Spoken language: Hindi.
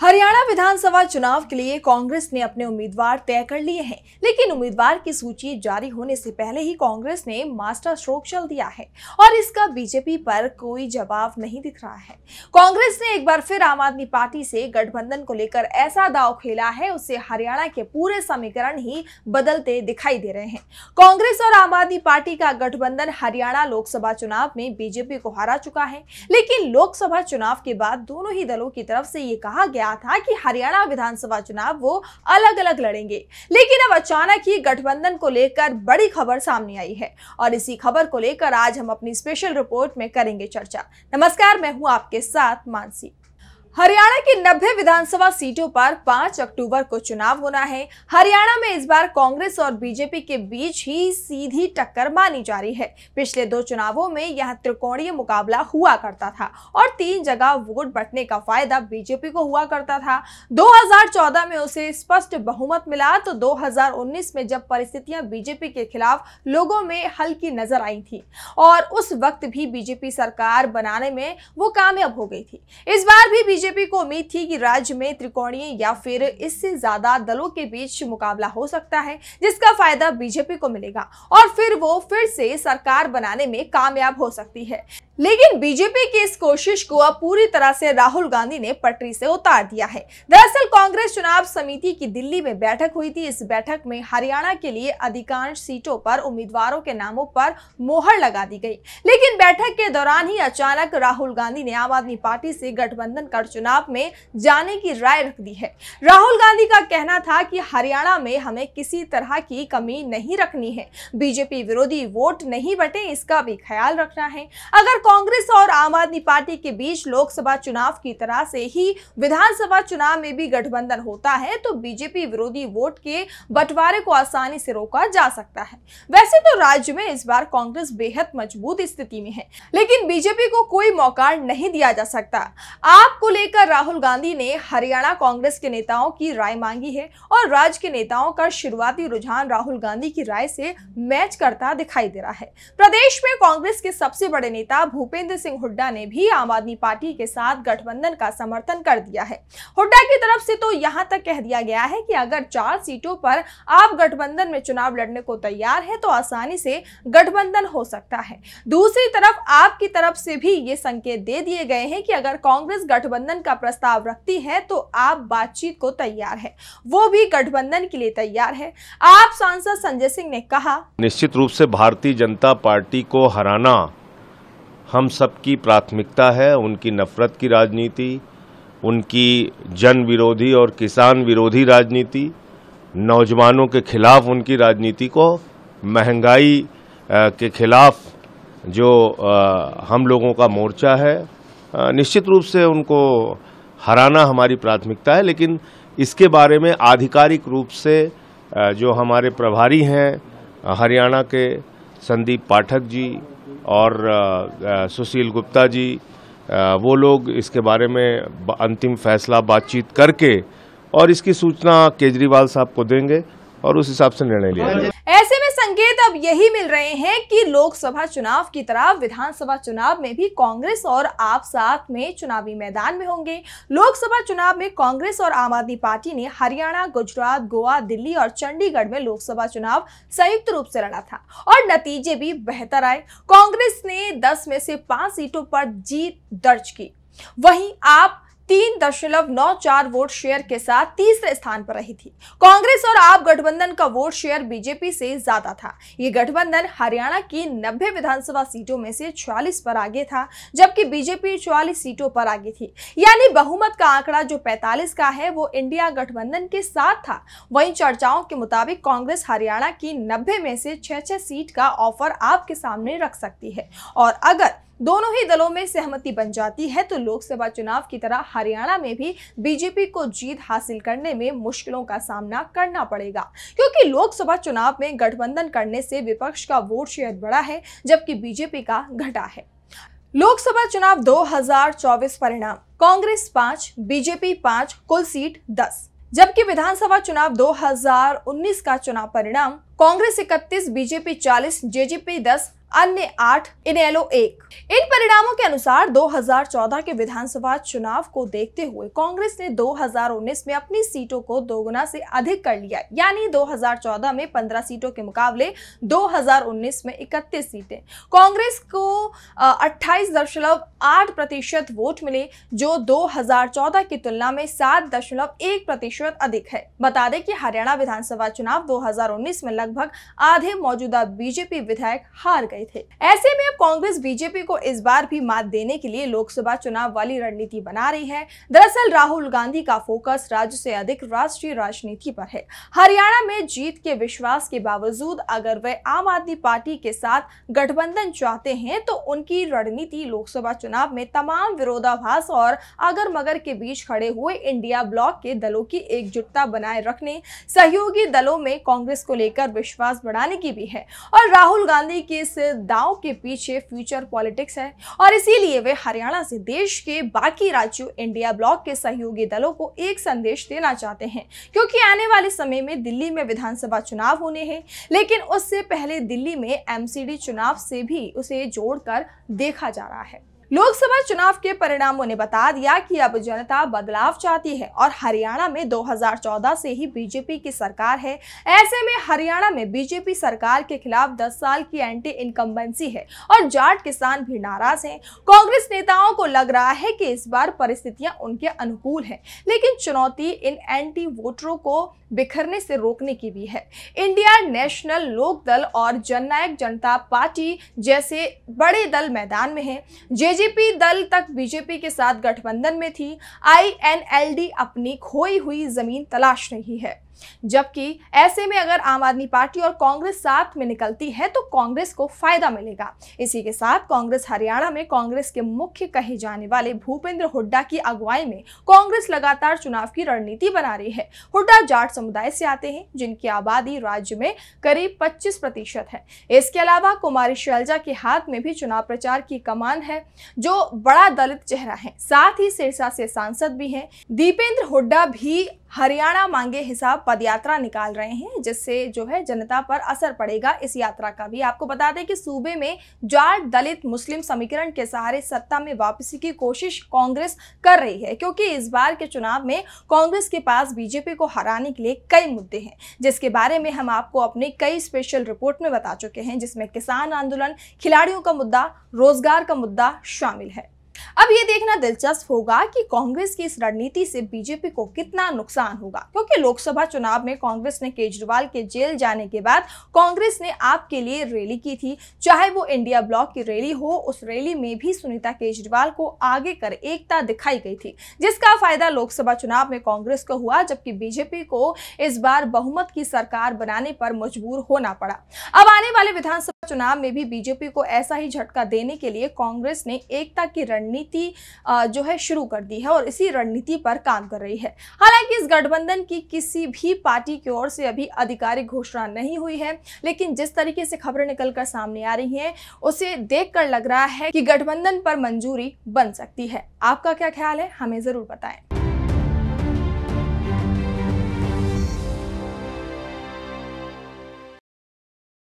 हरियाणा विधानसभा चुनाव के लिए कांग्रेस ने अपने उम्मीदवार तय कर लिए हैं, लेकिन उम्मीदवार की सूची जारी होने से पहले ही कांग्रेस ने मास्टर स्ट्रोक चल दिया है और इसका बीजेपी पर कोई जवाब नहीं दिख रहा है। कांग्रेस ने एक बार फिर आम आदमी पार्टी से गठबंधन को लेकर ऐसा दांव खेला है, उससे हरियाणा के पूरे समीकरण ही बदलते दिखाई दे रहे हैं। कांग्रेस और आम आदमी पार्टी का गठबंधन हरियाणा लोकसभा चुनाव में बीजेपी को हरा चुका है, लेकिन लोकसभा चुनाव के बाद दोनों ही दलों की तरफ से ये कहा गया था कि हरियाणा विधानसभा चुनाव वो अलग अलग लड़ेंगे, लेकिन अब अचानक ही गठबंधन को लेकर बड़ी खबर सामने आई है और इसी खबर को लेकर आज हम अपनी स्पेशल रिपोर्ट में करेंगे चर्चा। नमस्कार, मैं हूं आपके साथ मानसी। हरियाणा की 90 विधानसभा सीटों पर 5 अक्टूबर को चुनाव होना है। हरियाणा में इस बार कांग्रेस और बीजेपी के बीच ही सीधी टक्कर मानी जा रही है। पिछले 2 चुनावों में यहां त्रिकोणीय मुकाबला हुआ करता था और 3 जगह वोट बंटने का फायदा बीजेपी को हुआ करता था। 2014 में उसे स्पष्ट बहुमत मिला तो 2019 में जब परिस्थितियां बीजेपी के खिलाफ लोगों में हल्की नजर आई थी और उस वक्त भी बीजेपी सरकार बनाने में वो कामयाब हो गई थी। इस बार भी बीजेपी को उम्मीद थी कि राज्य में त्रिकोणीय या फिर इससे ज्यादा दलों के बीच मुकाबला हो सकता है, जिसका फायदा बीजेपी को मिलेगा और फिर वो फिर से सरकार बनाने में कामयाब हो सकती है। लेकिन बीजेपी की इस कोशिश को अब पूरी तरह से राहुल गांधी ने पटरी से उतार दिया है। दरअसल कांग्रेस चुनाव समिति की दिल्ली में बैठक हुई थी। इस बैठक में हरियाणा के लिए अधिकांश सीटों पर उम्मीदवारों के नामों पर मोहर लगा दी गई, लेकिन बैठक के दौरान ही अचानक राहुल गांधी ने आम आदमी पार्टी से गठबंधन कर चुनाव में जाने की राय रख दी है। राहुल गांधी का कहना था कि हरियाणा में हमें किसी तरह की कमी नहीं रखनी है, बीजेपी विरोधी वोट नहीं बटे, इसका भी ख्याल रखना है। अगर कांग्रेस और आम आदमी पार्टी के बीच लोकसभा चुनाव की तरह से ही विधानसभा चुनाव में भी गठबंधन होता है तो बीजेपी विरोधी वोट के बंटवारे को आसानी से रोका जा सकता है। वैसे तो राज्य में इस बार कांग्रेस बेहद मजबूत स्थिति में है, लेकिन बीजेपी को कोई मौका नहीं दिया जा सकता। आपको लेकर राहुल गांधी ने हरियाणा कांग्रेस के नेताओं की राय मांगी है और राज्य के नेताओं का शुरुआती रुझान राहुल गांधी की राय से मैच करता दिखाई दे रहा है। प्रदेश में कांग्रेस के सबसे बड़े नेता भूपेंद्र सिंह हुड्डा ने भी आम आदमी पार्टी के साथ गठबंधन का समर्थन कर दिया है। हुड्डा की तरफ से तो यहां तक कह दिया गया है कि अगर 4 सीटों पर आप गठबंधन में चुनाव लड़ने को तैयार हैं तो आसानी से गठबंधन हो सकता है। दूसरी तरफ आपकी तरफ से भी ये संकेत दे दिए गए हैं कि अगर कांग्रेस गठबंधन का प्रस्ताव रखती है तो आप बातचीत को तैयार है, वो भी गठबंधन के लिए तैयार है। आप सांसद संजय सिंह ने कहा, निश्चित रूप से भारतीय जनता पार्टी को हराना हम सबकी प्राथमिकता है। उनकी नफरत की राजनीति, उनकी जन विरोधी और किसान विरोधी राजनीति, नौजवानों के खिलाफ उनकी राजनीति को, महंगाई के खिलाफ जो हम लोगों का मोर्चा है, निश्चित रूप से उनको हराना हमारी प्राथमिकता है। लेकिन इसके बारे में आधिकारिक रूप से जो हमारे प्रभारी हैं हरियाणा के संदीप पाठक जी और सुशील गुप्ता जी, वो लोग इसके बारे में अंतिम फैसला बातचीत करके और इसकी सूचना केजरीवाल साहब को देंगे और उस हिसाब से निर्णय लिया जाएगा। ऐसे में संकेत अब यही मिल रहे हैं कि लोकसभा चुनाव की तरह विधानसभा चुनाव में भी कांग्रेस और आप साथ में चुनावी मैदान में होंगे। लोकसभा चुनाव में कांग्रेस और आम आदमी पार्टी ने हरियाणा, गुजरात, गोवा, दिल्ली और चंडीगढ़ में लोकसभा चुनाव संयुक्त रूप से लड़ा था और नतीजे भी बेहतर आए। कांग्रेस ने 10 में से 5 सीटों पर जीत दर्ज की, वहीं आप 3.94 वोट शेयर के साथ तीसरे स्थान पर रही थी। कांग्रेस और आप गठबंधन का वोट शेयर बीजेपी से ज्यादा था। ये गठबंधन हरियाणा की 90 विधानसभा सीटों में से 46 पर आगे था, जबकि बीजेपी 44 सीटों पर आगे थी। यानी बहुमत का आंकड़ा जो 45 का है वो इंडिया गठबंधन के साथ था। वहीं चर्चाओं के मुताबिक कांग्रेस हरियाणा की 90 में से 6 सीट का ऑफर आपके सामने रख सकती है और अगर दोनों ही दलों में सहमति बन जाती है तो लोकसभा चुनाव की तरह हरियाणा में भी बीजेपी को जीत हासिल करने में मुश्किलों का सामना करना पड़ेगा, क्योंकि लोकसभा चुनाव में गठबंधन करने से विपक्ष का वोट शेयर बढ़ा है जबकि बीजेपी का घटा है। लोकसभा चुनाव 2024 परिणाम: कांग्रेस 5, बीजेपी 5, कुल सीट 10। जबकि विधानसभा चुनाव 2019 का चुनाव परिणाम: कांग्रेस 31, बीजेपी 40, जेजेपी 10, अन्य 8, इनेलो 1। इन परिणामों के अनुसार 2014 के विधानसभा चुनाव को देखते हुए कांग्रेस ने 2019 में अपनी सीटों को दोगुना से अधिक कर लिया, यानी 2014 में 15 सीटों के मुकाबले 2019 में 31 सीटें। कांग्रेस को 28.8% वोट मिले, जो 2014 की तुलना में 7.1% अधिक है। बता दें कि हरियाणा विधानसभा चुनाव 2019 में लगभग आधे मौजूदा बीजेपी विधायक हार गए थे। ऐसे में अब कांग्रेस बीजेपी को इस बार भी मात देने के लिए लोकसभा चुनाव वाली रणनीति बना रही है। दरअसल राहुल गांधी का फोकस राज्य से अधिक राष्ट्रीय राजनीति पर है। हरियाणा में जीत के विश्वास के बावजूद अगर वे आम आदमी पार्टी के साथ गठबंधन चाहते हैं तो उनकी रणनीति लोकसभा चुनाव में तमाम विरोधाभास और अगर मगर के बीच खड़े हुए इंडिया ब्लॉक के दलों की एकजुटता बनाए रखने, सहयोगी दलों में कांग्रेस को लेकर विश्वास बढ़ाने की भी है। और राहुल गांधी के इस दांव के पीछे फ्यूचर पॉलिटिक्स है और इसीलिए वे हरियाणा से देश के बाकी राज्यों इंडिया ब्लॉक के सहयोगी दलों को एक संदेश देना चाहते हैं, क्योंकि आने वाले समय में दिल्ली में विधानसभा चुनाव होने हैं, लेकिन उससे पहले दिल्ली में एमसीडी चुनाव से भी उसे जोड़कर देखा जा रहा है। लोकसभा चुनाव के परिणामों ने बता दिया कि अब जनता बदलाव चाहती है और हरियाणा में 2014 से ही बीजेपी की सरकार है। ऐसे में हरियाणा में बीजेपी सरकार के खिलाफ 10 साल की एंटी इनकम्बेंसी है और जाट किसान भी नाराज हैं। कांग्रेस नेताओं को लग रहा है कि इस बार परिस्थितियां उनके अनुकूल हैं, लेकिन चुनौती इन एंटी वोटरों को बिखरने से रोकने की भी है। इंडिया नेशनल लोकदल और जननायक जनता पार्टी जैसे बड़े दल मैदान में हैं। जेजेपी दल तक बीजेपी के साथ गठबंधन में थी। INLD अपनी खोई हुई जमीन तलाश रही है, जबकि ऐसे में अगर आम आदमी पार्टी और कांग्रेस साथ में निकलती है तो कांग्रेस को फायदा मिलेगा। इसी के साथ कांग्रेस हरियाणा में कांग्रेस के मुख्य कहे जाने वाले भूपेंद्र हुड्डा की अगुवाई में कांग्रेस लगातार चुनाव की रणनीति बना रही है। हुड्डा जाट समुदाय से आते हैं, जिनकी आबादी राज्य में करीब 25% है। इसके अलावा कुमारी शैलजा के हाथ में भी चुनाव प्रचार की कमान है, जो बड़ा दलित चेहरा है। साथ ही सिरसा से सांसद भी हैं। दीपेंद्र हुड्डा भी हरियाणा मांगे हिसाब पदयात्रा निकाल रहे हैं, जिससे जो है जनता पर असर पड़ेगा इस यात्रा का भी। आपको बता दें कि सूबे में जाट दलित मुस्लिम समीकरण के सहारे सत्ता में वापसी की कोशिश कांग्रेस कर रही है, क्योंकि इस बार के चुनाव में कांग्रेस के पास बीजेपी को हराने के लिए कई मुद्दे हैं, जिसके बारे में हम आपको अपने कई स्पेशल रिपोर्ट में बता चुके हैं, जिसमें किसान आंदोलन, खिलाड़ियों का मुद्दा, रोजगार का मुद्दा शामिल है। अब ये देखना दिलचस्प होगा कि कांग्रेस की इस रणनीति से बीजेपी को कितना नुकसान होगा, क्योंकि लोकसभा चुनाव में कांग्रेस ने केजरीवाल के जेल जाने के बाद कांग्रेस ने आपके लिए रैली की थी, चाहे वो इंडिया ब्लॉक की रैली हो। उस रैली में भी सुनीता केजरीवाल को आगे कर एकता दिखाई गई थी, जिसका फायदा लोकसभा चुनाव में कांग्रेस को हुआ, जबकि बीजेपी को इस बार बहुमत की सरकार बनाने पर मजबूर होना पड़ा। अब आने वाले विधानसभा चुनाव में भी बीजेपी को ऐसा ही झटका देने के लिए कांग्रेस ने एकता की रणनीति जो है शुरू कर दी है और इसी रणनीति पर काम कर रही है। हालांकि इस गठबंधन की किसी भी पार्टी की ओर से अभी आधिकारिक घोषणा नहीं हुई है, लेकिन जिस तरीके से खबरें निकलकर सामने आ रही हैं, उसे देखकर लग रहा है कि गठबंधन पर मंजूरी बन सकती है। आपका क्या ख्याल है, हमें जरूर बताएं।